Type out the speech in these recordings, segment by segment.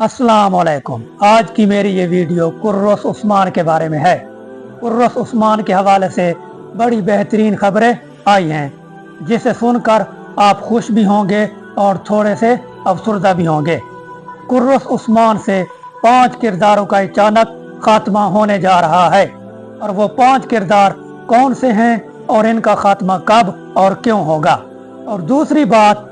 अस्सलाम वालेकुम। आज की मेरी ये वीडियो कुर्रस उस्मान के बारे में है। कुर्रस उस्मान के हवाले से बड़ी बेहतरीन खबरें आई हैं, जिसे सुनकर आप खुश भी होंगे और थोड़े से अफसरदा भी होंगे। कुर्रस उस्मान से 5 किरदारों का अचानक खात्मा होने जा रहा है, और वो 5 किरदार कौन से हैं और इनका खात्मा कब और क्यों होगा। और दूसरी बात,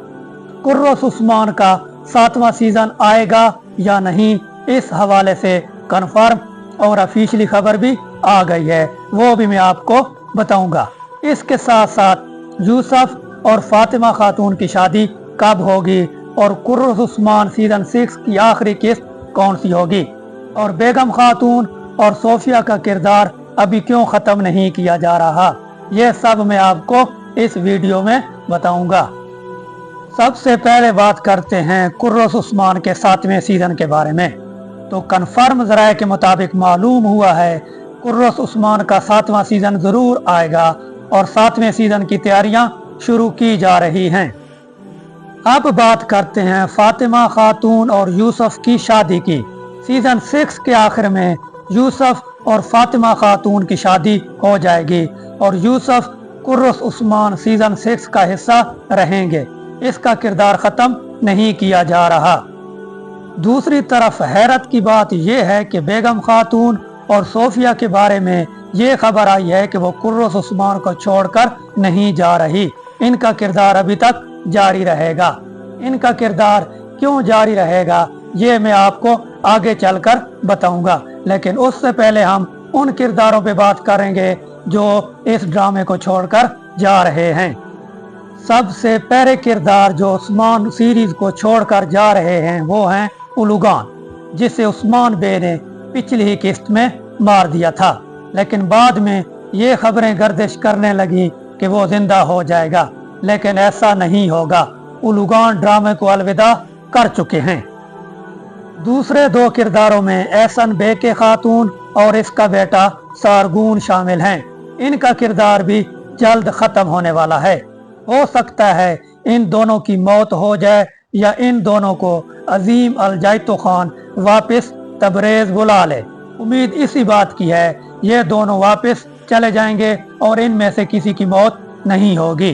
कुर्रस उस्मान का 7वां सीजन आएगा या नहीं, इस हवाले से कंफर्म और ऑफिशियली खबर भी आ गई है, वो भी मैं आपको बताऊंगा। इसके साथ साथ यूसुफ और फातिमा खातून की शादी कब होगी, और कुर्रस उस्मान सीजन 6 की आखिरी किस्त कौन सी होगी, और बेगम खातून और सोफिया का किरदार अभी क्यों ख़त्म नहीं किया जा रहा, ये सब मैं आपको इस वीडियो में बताऊंगा। सबसे पहले बात करते हैं कुर्रस उस्मान के 7वें सीजन के बारे में। तो कन्फर्म ज़राए के मुताबिक मालूम हुआ है कुर्रस उस्मान का 7वां सीजन ज़रूर आएगा, और 7वें सीजन की तैयारियां शुरू की जा रही हैं। अब बात करते हैं फातिमा खातून और यूसुफ की शादी की। सीजन 6 के आखिर में यूसुफ और फातिमा खातून की शादी हो जाएगी, और यूसुफ कुर्रस उस्मान सीजन 6 का हिस्सा रहेंगे। इसका किरदार ख़त्म नहीं किया जा रहा। दूसरी तरफ हैरत की बात यह है कि बेगम खातून और सोफिया के बारे में ये खबर आई है कि वो कुर्रस उस्मान को छोड़कर नहीं जा रही। इनका किरदार अभी तक जारी रहेगा। इनका किरदार क्यों जारी रहेगा, ये मैं आपको आगे चलकर बताऊंगा, लेकिन उससे पहले हम उन किरदारों पे बात करेंगे जो इस ड्रामे को छोड़कर जा रहे हैं। सबसे पहले किरदार जो उस्मान सीरीज को छोड़कर जा रहे हैं वो हैं उलुगान, जिसे उस्मान बे ने पिछली ही किस्त में मार दिया था, लेकिन बाद में ये खबरें गर्दिश करने लगी कि वो जिंदा हो जाएगा, लेकिन ऐसा नहीं होगा। उलुगान ड्रामे को अलविदा कर चुके हैं। दूसरे 2 किरदारों में एहसन बे के खातून और इसका बेटा सारगून शामिल हैं। इनका किरदार भी जल्द खत्म होने वाला है। हो सकता है इन दोनों की मौत हो जाए, या इन दोनों को अजीम अल जैतो खान वापस तबरेज बुला ले। उम्मीद इसी बात की है, ये दोनों वापस चले जाएंगे और इनमें से किसी की मौत नहीं होगी।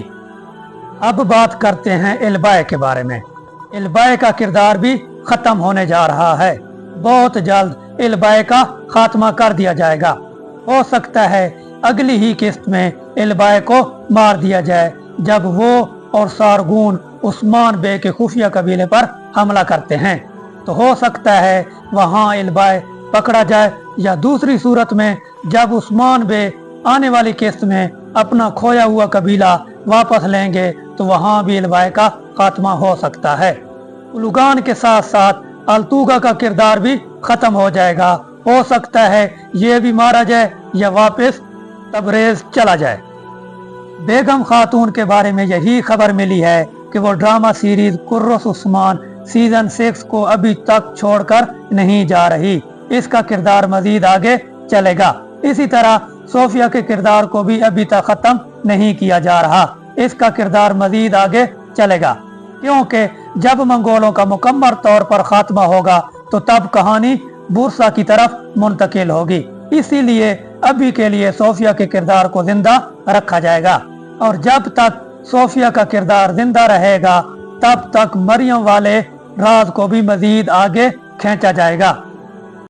अब बात करते हैं इल्बाए के बारे में। इल्बाए का किरदार भी खत्म होने जा रहा है। बहुत जल्द इल्बाए का खात्मा कर दिया जाएगा। हो सकता है अगली ही किस्त में इल्बाए को मार दिया जाए, जब वो और सारगून उस्मान बे के खुफिया कबीले पर हमला करते हैं। तो हो सकता है वहां इल्बाए पकड़ा जाए, या दूसरी सूरत में जब उस्मान बे आने वाली किस्त में अपना खोया हुआ कबीला वापस लेंगे तो वहां भी इल्बाए का खात्मा हो सकता है। उलुगान के साथ साथ अल्तुगा का किरदार भी खत्म हो जाएगा। हो सकता है ये भी मारा जाए या वापस तबरेज चला जाए। बेगम खातून के बारे में यही खबर मिली है कि वो ड्रामा सीरीज कुर्रस उस्मान सीजन 6 को अभी तक छोड़कर नहीं जा रही। इसका किरदार मजीद आगे चलेगा। इसी तरह सोफिया के किरदार को भी अभी तक खत्म नहीं किया जा रहा। इसका किरदार मजीद आगे चलेगा, क्योंकि जब मंगोलों का मुकम्मल तौर पर खात्मा होगा तो तब कहानी बुरसा की तरफ मुंतकिल होगी। इसीलिए अभी के लिए सोफिया के किरदार को जिंदा रखा जाएगा, और जब तक सोफिया का किरदार जिंदा रहेगा तब तक मरियम वाले राज को भी मजीद आगे खींचा जाएगा।